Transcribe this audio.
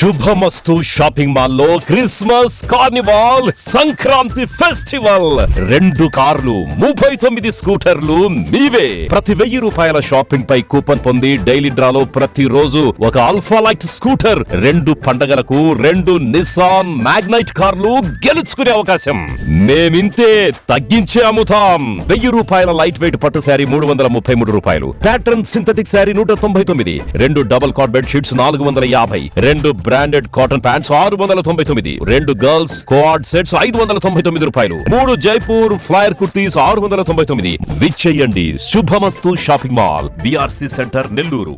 శుభమస్తు shopping mall లో Christmas carnival Sankranti festival 2 కార్లు 39 స్కూటర్లు మీవే. ప్రతి 1000 రూపాయల షాపింగ్ పై కూపన్ పొంది డైలీ డ్రాలో ప్రతి రోజు ఒక ఆల్ఫా లైట్ స్కూటర్, 2 పండగలకు 2 నిసాన్ మ్యాగ్నైట్ కార్లు గెలుచుకునే అవకాశం. మేమింతే తగ్గించి అమ్ముతాం. 1000 రూపాయల లైట్ వెయిట్ పట్టు శారీ 333 రూపాయలు, pattern synthetic sari 199, 2 double cot bed sheets 450, 2 branded cotton pants 699, 2 girls co-ord sets 599 రూపాయలు, 3 జైపూర్ ఫ్లైర్ కుర్తీస్ 699. విచ్చేయండి Shubhamastu shopping mall, BRC centre, Nellore.